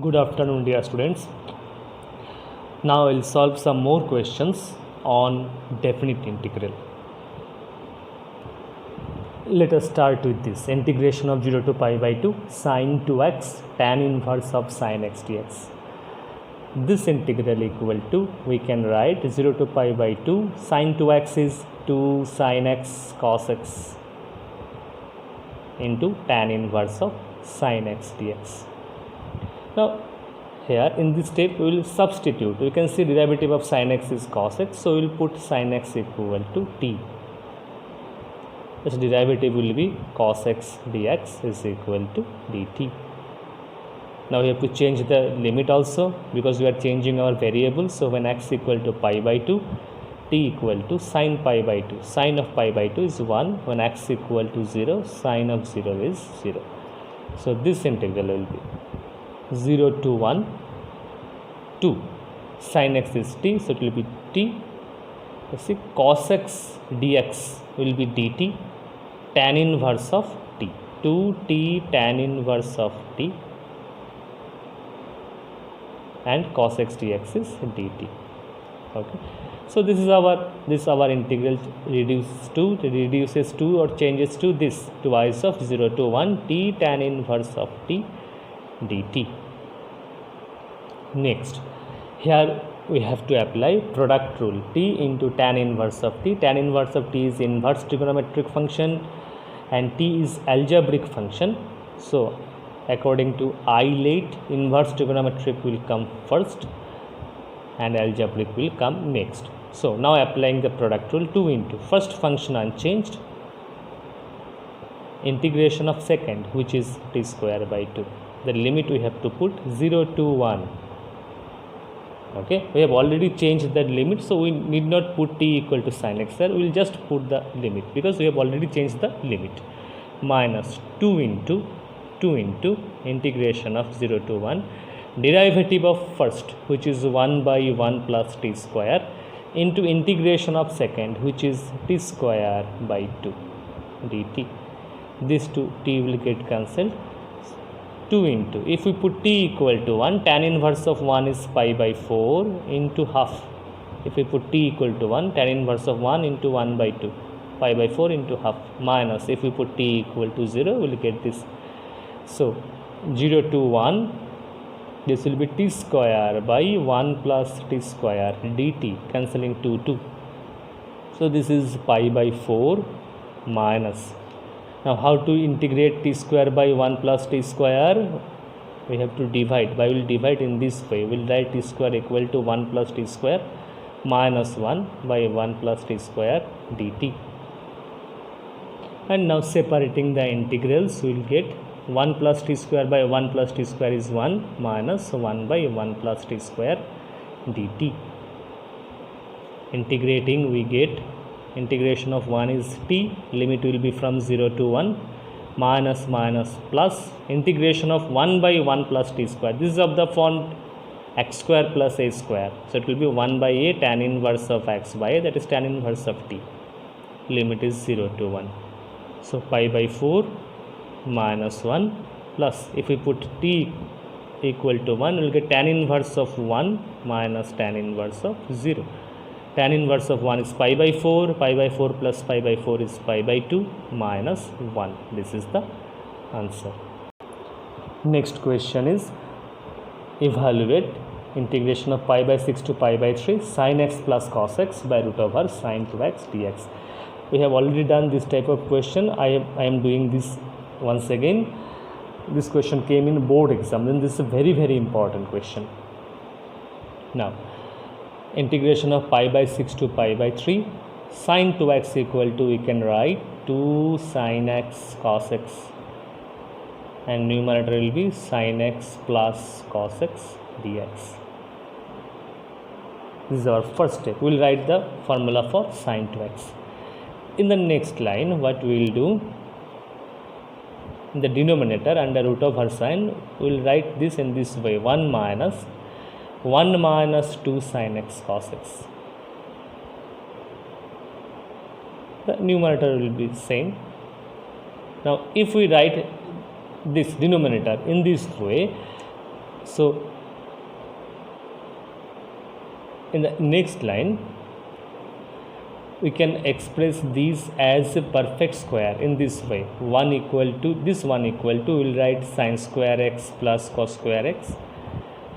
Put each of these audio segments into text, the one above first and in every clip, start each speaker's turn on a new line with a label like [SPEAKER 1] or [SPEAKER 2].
[SPEAKER 1] Good afternoon, dear students. Now I'll solve some more questions on definite integral. Let us start with this integration of 0 to pi by 2 sine 2x tan inverse of sine x dx. This integral equal to, we can write 0 to pi by 2 sine 2x is 2 sine x cos x into tan inverse of sine x dx. Now here in this step we will substitute. We can see derivative of sin x is cos x, so we will put sin x equal to t. This derivative will be cos x dx is equal to dt. Now we have to change the limit also because we are changing our variable. So when x equal to pi by 2, t equal to sin pi by 2. Sin of pi by 2 is 1. When x equal to 0, sin of 0 is 0. So this integral will be 0 to 1 2 sin x is t, so it will be t. You see cos x dx will be dt tan inverse of t, 2t tan inverse of t, and cos x dx is dt. Okay, so this is our integral reduces to or changes to this twice of 0 to 1 t tan inverse of t dt. Next, here we have to apply product rule, t into tan inverse of t. Tan inverse of t is inverse trigonometric function and t is algebraic function. So according to ILATE, inverse trigonometric will come first and algebraic will come next. So now applying the product rule, 2 into first function unchanged, integration of second, which is t square by 2. The limit we have to put 0 to 1. Okay, we have already changed that limit, so we need not put t equal to sin x there. We will just put the limit because we have already changed the limit. Minus 2 into integration of 0 to 1, derivative of first, which is 1 by 1 plus t square, into integration of second, which is t square by 2 dt. This 2 t will get cancelled. 2 into, if we put t equal to 1, tan inverse of 1 is pi by 4 into half. If we put t equal to 1, tan inverse of 1 into 1 by 2, pi by 4 into half, minus, if we put t equal to 0, we will get this. So 0 to 1, this will be t square by 1 plus t square dt, cancelling 2. So this is pi by 4 minus. Now how to integrate t square by 1 plus t square? We have to divide. I will divide in this way. We will write t square equal to 1 plus t square minus 1 by 1 plus t square dt. And now separating the integrals, we will get 1 plus t square by 1 plus t square is 1 minus 1 by 1 plus t square dt. Integrating, we get integration of 1 is t, limit will be from 0 to 1, minus plus, integration of 1 by 1 plus t square. This is of the form x square plus a square. So it will be 1 by a tan inverse of x by a, that is tan inverse of t. Limit is 0 to 1. So pi by 4 minus 1 plus, if we put t equal to 1, we will get tan inverse of 1 minus tan inverse of 0. Tan inverse of 1 is pi by 4 plus pi by 4 is pi by 2 minus 1. This is the answer. Next question is, evaluate integration of pi by 6 to pi by 3 sin x plus cos x by root over sin 2x dx. We have already done this type of question. I am doing this once again. This question came in board exam, and this is a very, very important question. Now, integration of pi by 6 to pi by 3 sin 2x equal to, we can write 2 sin x cos x, and numerator will be sin x plus cos x dx. This is our first step. We will write the formula for sin 2x. In the next line, what we will do, in the denominator under root over sin, we will write this in this way, 1 minus 2 sin x cos x. The numerator will be same. Now if we write this denominator in this way, So in the next line we can express these as a perfect square in this way. 1 equal to this 1 equal to, we'll write sin square x plus cos square x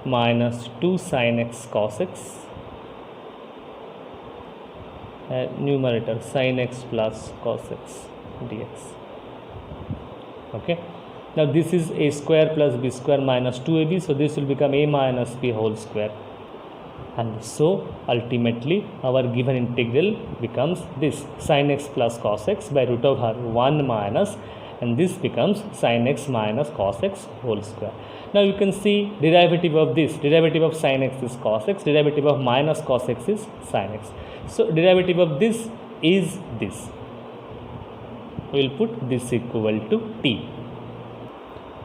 [SPEAKER 1] minus 2 sin x cos x, numerator sin x plus cos x dx. Okay, now this is a square plus b square minus 2ab, so this will become a minus b whole square. And so ultimately our given integral becomes this sin x plus cos x by root over 1 minus, and this becomes sin x minus cos x whole square. Now you can see derivative of this, derivative of sin x is cos x, derivative of minus cos x is sin x. So derivative of this is this. We will put this equal to t.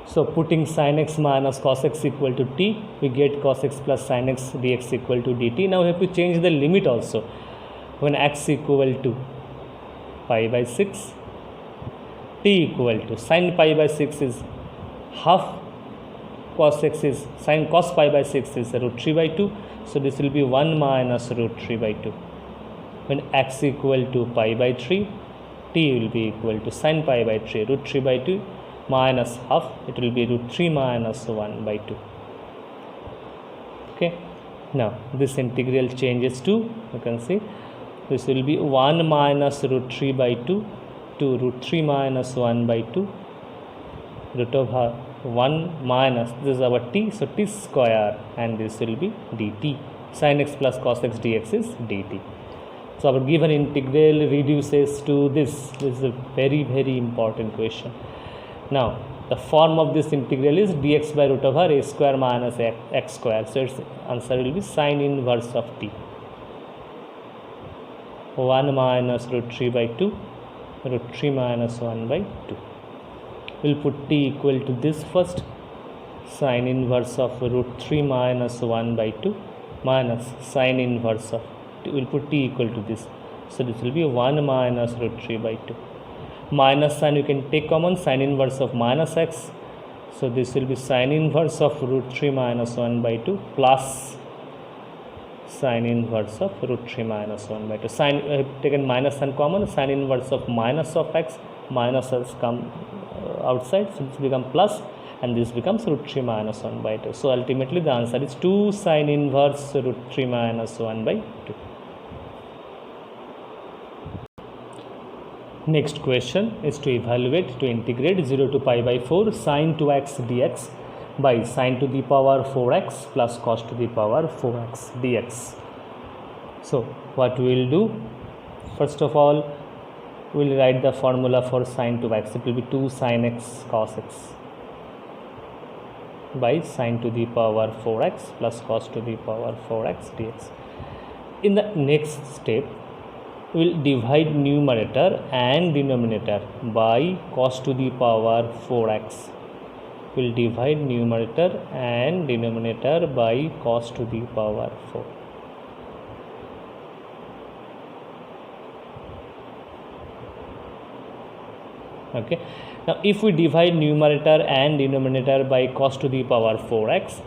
[SPEAKER 1] So putting sin x minus cos x equal to t, we get cos x plus sin x dx equal to dt. Now we have to change the limit also. When x equal to pi by 6, t equal to sin pi by 6 is half, cos x is sin cos pi by 6 is root 3 by 2. So this will be 1 minus root 3 by 2. When x equal to pi by 3, t will be equal to sin pi by 3 root 3 by 2 minus half, it will be root 3 minus 1 by 2. Okay, now this integral changes to, you can see this will be 1 minus root 3 by 2 to root 3 minus 1 by 2, root over 1 minus, this is our t, so t square, and this will be dt. Sin x plus cos x dx is dt. So our given integral reduces to this. This is a very, very important question. Now the form of this integral is dx by root over a square minus x square. So its answer will be sin inverse of t. 1 minus root 3 by 2, root 3 minus 1 by 2. We'll put t equal to this first, sin inverse of root 3 minus 1 by 2 minus sin inverse of, we'll put t equal to this. So this will be 1 minus root 3 by 2. Minus sign you can take common, sin inverse of minus x. So this will be sin inverse of root 3 minus 1 by 2 plus sin inverse of root 3 minus 1 by 2. Sin, I have taken minus sign common, sin inverse of minus of x, minus has come outside, so this becomes plus, and this becomes root 3 minus 1 by 2. So ultimately the answer is 2 sin inverse root 3 minus 1 by 2. Next question is to evaluate, to integrate 0 to pi by 4 sin 2x dx by sin to the power 4x plus cos to the power 4x dx. So what we will do, first of all we will write the formula for sin 2x. It will be 2 sin x cos x by sin to the power 4x plus cos to the power 4x dx. In the next step, we will divide numerator and denominator by cos to the power 4x. We will divide numerator and denominator by cos to the power 4. Okay. Now if we divide numerator and denominator by cos to the power 4x,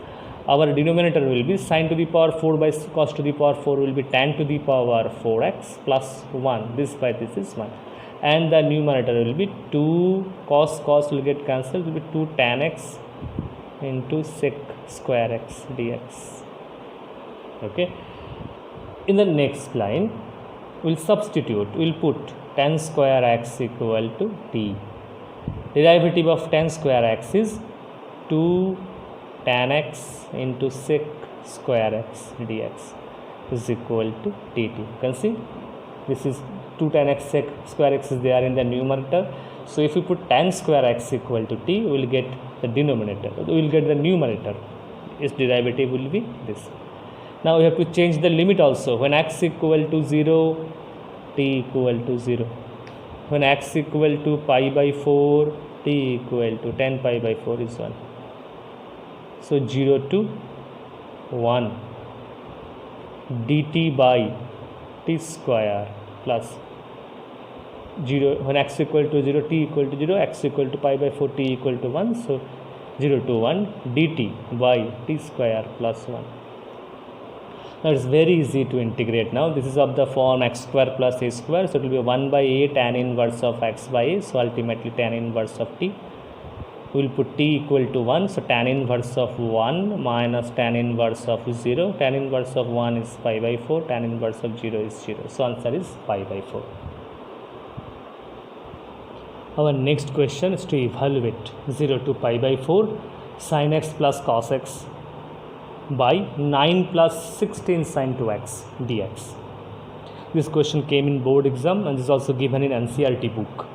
[SPEAKER 1] our denominator will be sin to the power 4 by cos to the power 4 will be tan to the power 4x plus 1. This by this is 1. And the numerator will be 2 cos will get cancelled, will be 2 tan x into sec square x dx. Okay. In the next line, we will substitute, we will put tan square x equal to t. Derivative of tan square x is 2 tan x into sec square x dx is equal to dt. You can see this is 2 tan x sec square x is there in the numerator. So if we put tan square x equal to t, we will get the denominator, we will get the numerator. Its derivative will be this. Now we have to change the limit also. When x equal to 0, t equal to 0. When x equal to pi by 4, t equal to tan pi by 4 is 1. So 0 to 1 dt by t square plus 0, when x equal to 0, t equal to 0, x equal to pi by 4, t equal to 1. So 0 to 1 dt by t square plus 1. Now it's very easy to integrate now. This is of the form x square plus a square. So it will be 1 by a tan inverse of x by a. So ultimately tan inverse of t. We will put t equal to 1. So tan inverse of 1 minus tan inverse of 0. Tan inverse of 1 is pi by 4. Tan inverse of 0 is 0. So answer is pi by 4. Our next question is to evaluate 0 to pi by 4 sin x plus cos x by 9 plus 16 sin 2x dx. This question came in board exam and is also given in NCERT book.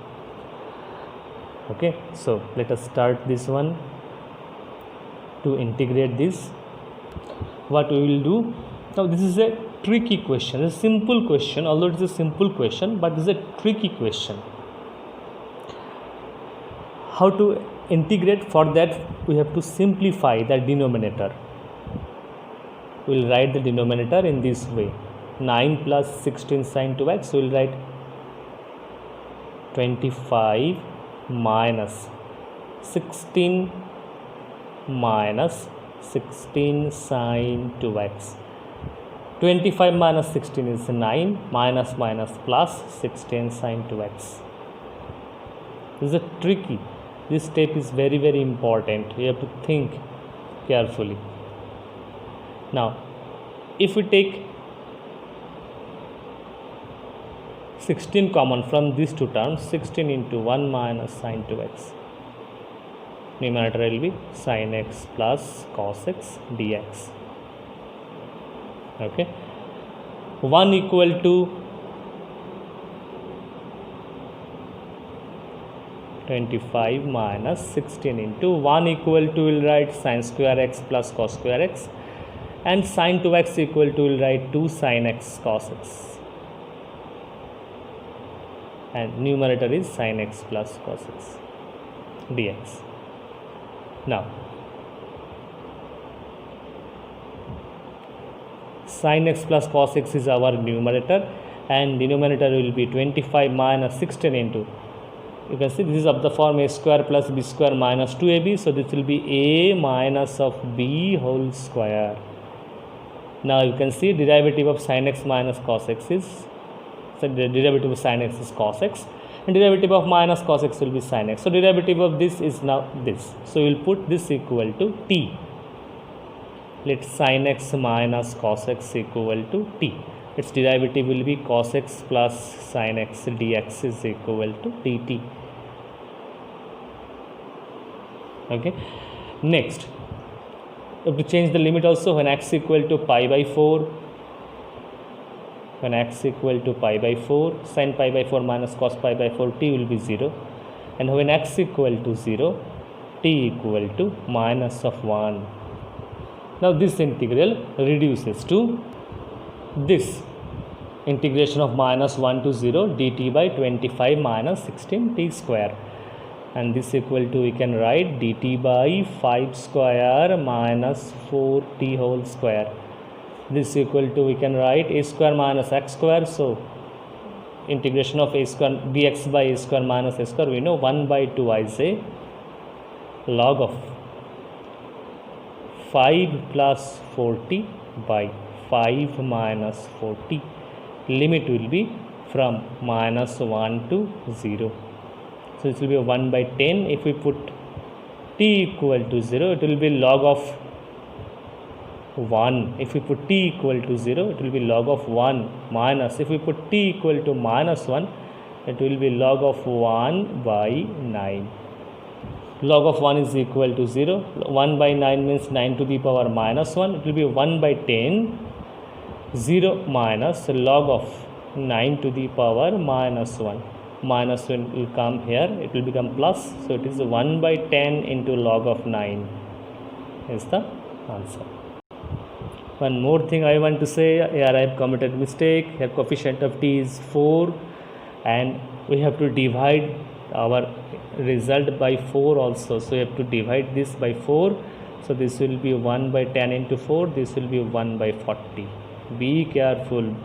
[SPEAKER 1] Okay, so let us start this one. To integrate this, what we will do now, this is a tricky question, a simple question, although it is a simple question, but this is a tricky question. How to integrate? For that we have to simplify the denominator. We will write the denominator in this way. 9 plus 16 sin 2x, we will write 25 minus 16 minus 16 sin 2x. 25 minus 16 is 9, minus minus plus 16 sin 2x. This is a tricky. This step is very, very important. You have to think carefully. Now, if we take 16 common from these two terms, 16 into 1 minus sin 2x. Numerator will be sin x plus cos x dx. Okay. 1 equal to 25 minus 16 into 1 equal to, will write sin square x plus cos square x, and sin 2x equal to, will write 2 sin x cos x, and numerator is sin x plus cos x dx. Now sin x plus cos x is our numerator, and denominator will be 25 minus 16 into, you can see this is of the form a square plus b square minus 2ab. So this will be a minus of b whole square. Now you can see derivative of sin x minus cos x is, so the derivative of sin x is cos x, and derivative of minus cos x will be sin x. So derivative of this is now this. So we will put this equal to t. Let sin x minus cos x equal to t. Its derivative will be cos x plus sin x dx is equal to dt. Okay. Next, we have to change the limit also. When x equal to pi by 4, when x equal to pi by 4, sin pi by 4 minus cos pi by 4, t will be 0. And when x equal to 0, t equal to minus of 1. Now this integral reduces to this integration of minus 1 to 0 dt by 25 minus 16 t square, and this equal to, we can write dt by 5 square minus 4 t whole square. This equal to, we can write a square minus x square. So integration of a square dx by a square minus a square, we know 1 by 2 I say log of 5 plus 40 by 5 minus 40. Limit will be from minus 1 to 0. So this will be 1 by 10. If we put t equal to 0, it will be log of 1. If we put t equal to 0, it will be log of 1 minus. If we put t equal to minus 1, it will be log of 1 by 9. Log of 1 is equal to 0. 1 by 9 means 9 to the power minus 1. It will be 1 by 10. 0 minus log of 9 to the power minus 1. Minus 1 will come here. It will become plus. So it is 1 by 10 into log of 9 is the answer. One more thing I want to say, here I have committed mistake. Here coefficient of t is 4, and we have to divide our result by 4 also. So you have to divide this by 4. So this will be 1 by 10 into 4. This will be 1 by 40. Be careful.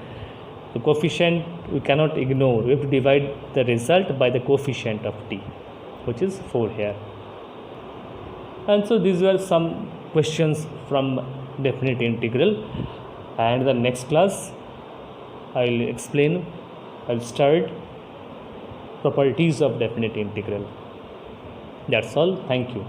[SPEAKER 1] The coefficient we cannot ignore. We have to divide the result by the coefficient of t, which is 4 here. And so these were some questions from definite integral, and the next class I'll start properties of definite integral. That's all. Thank you.